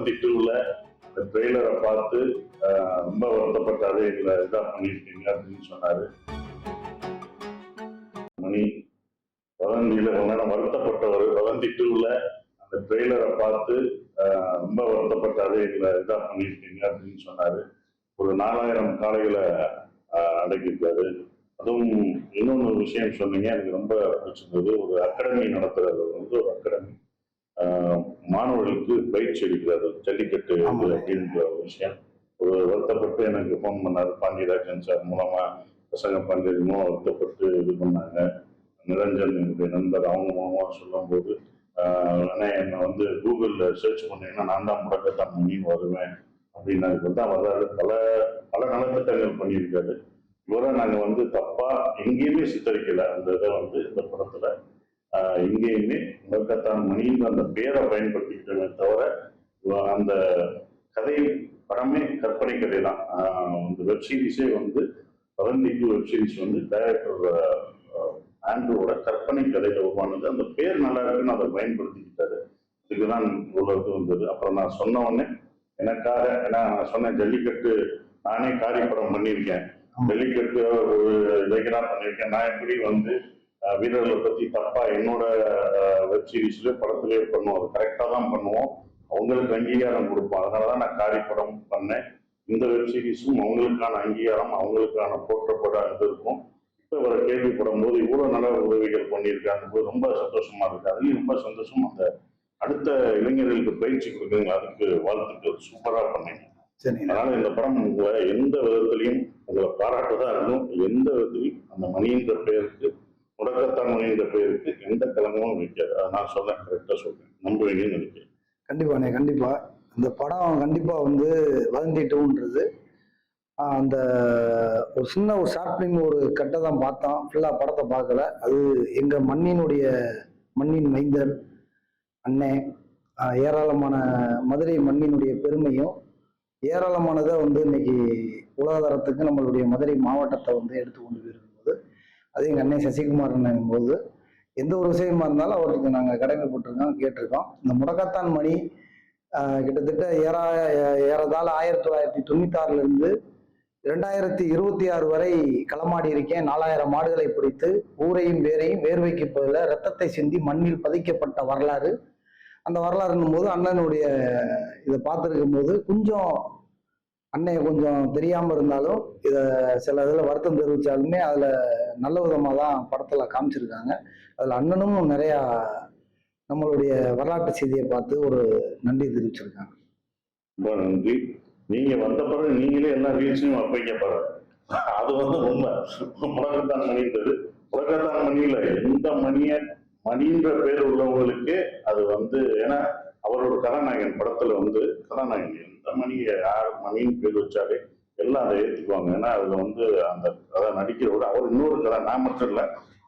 வதந்தி 2ல அந்த ட்ரெய்லரை பார்த்து ரொம்ப வருத்தப்பட்டாரு, எங்களை இதா பண்ணியிருக்கீங்க அப்படின்னு சொன்னாரு. மணி வதந்தியில வருத்தப்பட்டவர் வதந்தி 2ல அந்த ட்ரெய்லரை பார்த்து ரொம்ப வருத்தப்பட்டாரு, எங்களை இதா பண்ணியிருக்கீங்க அப்படின்னு சொன்னாரு. ஒரு 4000 காளைகளை அடக்கியிருக்காரு. அதுவும் இன்னொன்று விஷயம் சொன்னீங்க, எனக்கு ரொம்ப பிடிச்சிருந்தது. ஒரு அகாடமி நடத்துறது ஒரு அகாடமி மாணவர்களுக்கு பயிற்சி அளிக்கிறாரு, ஜல்லிக்கட்டு அப்படின்ற ஒரு விஷயம். ஒரு வருத்தப்பட்டு எனக்கு ஃபோன் பண்ணாரு, பாண்டியராஜன் சார் மூலமா பசங்க பண்டிகமும் வருத்தப்பட்டு இது பண்ணாங்க. நிரஞ்சன் என்னுடைய நண்பர் அவங்க மூலமா சொல்லும் போது என்னை கூகுளில் சர்ச் பண்ணீங்கன்னா நான் தான் முடக்கத்தான் மணின்னு வருவேன் அப்படின்னு அதுக்கு தான் வர்றாரு. பல நலத்திட்டங்கள் பண்ணியிருக்காரு. இவரை நாங்கள் தப்பா எங்கேயுமே சித்தரிக்கல. அந்த இதை இந்த படத்துல எங்கேயுமே முடக்கத்தான் மணின்ற அந்த பேரை பயன்படுத்திக்கிட்டோமே தவிர அந்த கதை படமே கற்பனை கதை தான். அந்த வெப் சீரிஸே வதந்தி 2 வெப் சீரிஸ் டைரக்டர் ஆண்ட்ரூவோட கற்பனை கதையில உருவானது. அந்த பேர் நல்லா இருக்குன்னு அதை பயன்படுத்திக்கிட்டாரு. இதுக்குதான் இவ்வளவு வந்தது. அப்புறம் நான் சொன்ன உடனே எனக்காக, ஏன்னா நான் சொன்னேன் ஜல்லிக்கட்டு நானே காரியப்படம் பண்ணியிருக்கேன், ஜல்லிக்கட்டு ஒரு இலக்கினா பண்ணியிருக்கேன், நான் எப்படி வீரர்களை பத்தி தப்பா என்னோட வெப் சீரிஸ்ல படத்திலே பண்ணுவோம், அது கரெக்டா தான் பண்ணுவோம், அவங்களுக்கு அங்கீகாரம் கொடுப்போம். அதனாலதான் நான் காரியப்படம் பண்ணேன். இந்த வெப் சீரிஸும் அவங்களுக்கான அங்கீகாரம், அவங்களுக்கான போற்றப்பட இருக்கும். இப்போ வர கேள்விப்படும் போது இவ்வளவு நல்ல உதவிகள் பண்ணியிருக்காங்க போது ரொம்ப சந்தோஷமா இருக்கு. அதுலயும் ரொம்ப சந்தோஷம். அந்த அடுத்த இளைஞர்களுக்கு பயிற்சி கொடுக்குங்க, அதுக்கு வாழ்த்துக்கள், சூப்பரா பண்ணீங்க. அதனால இந்த படம் உங்களை எந்த விதத்திலையும் உங்களை பாராட்டுதான் இருக்கும். எந்த விதத்திலையும் அந்த மணின்ற பெயருக்கு, முடக்கத்தான் மணின்ற பெயருக்கு எந்த கலங்கமும் வைக்காது. அதை நான் சொல்றேன், கரெக்டா சொல்றேன், நம்புவீங்கன்னு நினைக்கிறேன். கண்டிப்பாண்ணே, கண்டிப்பா இந்த படம் கண்டிப்பா வதந்தி 2ன்றது அந்த ஒரு சின்ன ஒரு ஷார்ட் ஃபிலிம் ஒரு கட்டை தான் பார்த்தோம், ஃபுல்லா படத்தை பார்க்கல. அது எங்க மண்ணின் மைந்தர் அண்ணே, ஏராளமான மதுரை மண்ணினுடைய பெருமையும் ஏராளமானதை இன்னைக்கு உலகதரத்துக்கு நம்மளுடைய மதுரை மாவட்டத்தை எடுத்து கொண்டு போயிருக்கும்போது, அது எங்கள் அண்ணன் சசிகுமார் அண்ணன் போது எந்த ஒரு விஷயமா இருந்தாலும் அவருக்கு நாங்கள் கடமைப்பட்டிருக்கோம், கேட்டிருக்கோம். இந்த முடக்கத்தான் மணி கிட்டத்தட்ட ஏறதாழ 1996 2026 வரை களமாடி இருக்கேன். 4000 மாடுகளை பிடித்து ஊரையும் வேர்வைக்கு பதில ரத்தத்தை சிந்தி மண்ணில் பதிக்கப்பட்ட வரலாறு. அந்த வரலாறுன்னும் போது அண்ணனுடைய இதை பார்த்துருக்கும் போது அண்ணன் கொஞ்சம் தெரியாம இருந்தாலும் இதை சில இதில் வருத்தம் தெரிவித்தாலுமே அதில் நல்ல விதமாக தான் படத்தில் காமிச்சிருக்காங்க. அதில் அண்ணனும் நிறையா நம்மளுடைய வரலாற்று செய்தியை பார்த்து ஒரு நன்றி தெரிவிச்சிருக்காங்க. ரொம்ப நன்றி. நீங்க வந்த பிறகு நீங்களே எல்லா ரீல்ஸையும் வைக்கப்படுற அது உண்மை. முடக்கத்தான் மணின்றது முடக்கத்தான் மணியில எந்த மணின்ற பேர் உள்ளவங்களுக்கு அது ஏன்னா அவரோட கதாநாயகன் படத்துல கதாநாயகன் எந்த மணியை யார் மணின்னு பேர் வச்சாலே எல்லாம் அதை ஏற்றுக்குவாங்க. ஏன்னா அதுல அந்த கதை நடிக்கிறோட அவர் இன்னொரு கதை, நான் மட்டும் இல்லை,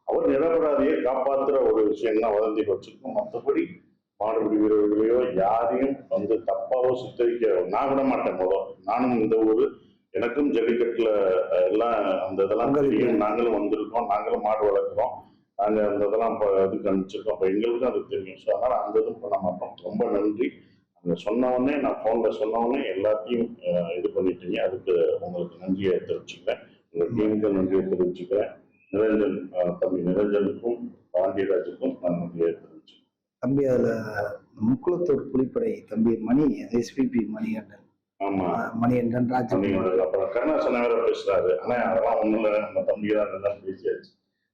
அவர் நிரபராதியை காப்பாத்துற ஒரு விஷயம் தான் வதந்தி வச்சிருக்கோம். மற்றபடி மாடுபிடி வீரர்களையோ யாரையும் தப்பாவோ சித்தரிக்க நான் விட மாட்டேன். நானும் இந்த ஊரு, எனக்கும் ஜல்லிக்கட்டுல எல்லாம் அந்த இதெல்லாம் தெரியும். நாங்களும் வந்திருக்கோம், நாங்களும் மாடு வளர்க்குறோம், நாங்கள் அந்த இதெல்லாம் இதுக்கு அனுப்பிச்சிருக்கோம். அப்போ எங்களுக்கும் அது தெரியும். ஸோ அதனால அந்த இதுவும் பண்ண மாட்டோம். ரொம்ப நன்றி. அங்கே சொன்னவொடனே, நான் ஃபோனில் சொன்னவொடனே எல்லாத்தையும் இது பண்ணிட்டீங்க. அதுக்கு உங்களுக்கு நன்றியை தெரிவிச்சுக்கிறேன். உங்கள் டீமுக்கு நன்றியை தெரிவிச்சுக்கிறேன். தம்பி நிரஞ்சனுக்கும் பாண்டியராஜுக்கும் நான் நன்றியை தெரிவிச்சுக்கிறேன். தம்பி அதுல முக்குளத்தூர் புலிப்படை தம்பி மணி, எஸ்பிபி மணிகண்டன், ஆமா மணிகண்டன் ராஜ், அப்புறம் கருணாசன வேற பேசுறாரு. ஆனா அதெல்லாம் ஒண்ணும் இல்லை, நம்ம தம்பி தான் பேசியாச்சு.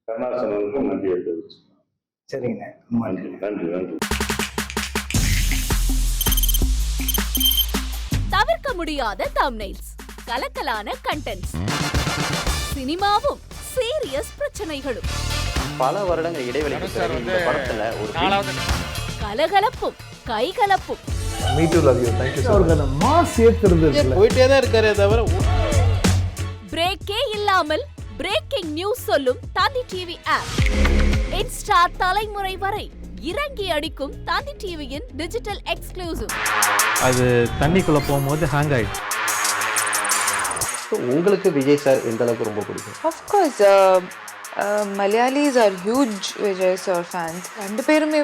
கருணாசனுக்கும் நன்றியை தெரிவிச்சு. சரிங்க, நன்றி நன்றி நன்றி. தவிர்க்க முடியாத தம்ப்நெயில்ஸ், கலக்கலான கண்டென்ட்ஸ், சினிமாவும் சீரியஸ் பிரச்சனைகளும், பல வருடங்கள் இடைவெளிக்கு பிறகு இந்த படத்துல ஒரு கலகலப்பும் கைகலப்பும், me too love you, thank you sir. Mass ஏத்துறது போயிட்டே தான் இருக்காரே தவிர பிரேக்கே இல்லாமல் பிரேக்கிங் நியூஸ் சொல்லும் தந்தி டிவி ஆப். இன்ஸ்டா தலைமுறை வரை இறங்கி அடிக்கும் தந்தி டிவியின் டிஜிட்டல் எக்ஸ்க்ளூசிவ். அது தண்ணிக்குள்ள போகும்போது ஹேங் ஆயிடுச்சு. உங்களுக்கு விஜய் சார் எந்த அளவுக்கு ரொம்ப பிடிக்கும்? Of course, Malayalis are huge Vijay sir fans. ரெண்டு பேருமே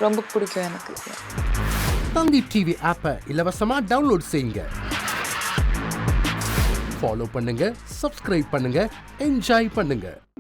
ரொம்ப பிடிக்கும் எனக்கு. தந்தி டிவி ஆப்பை இலவசமா டவுன்லோட் செய்யுங்க. ஃபாலோ பண்ணுங்க, சப்ஸ்கிரைப் பண்ணுங்க, என்ஜாய் பண்ணுங்க.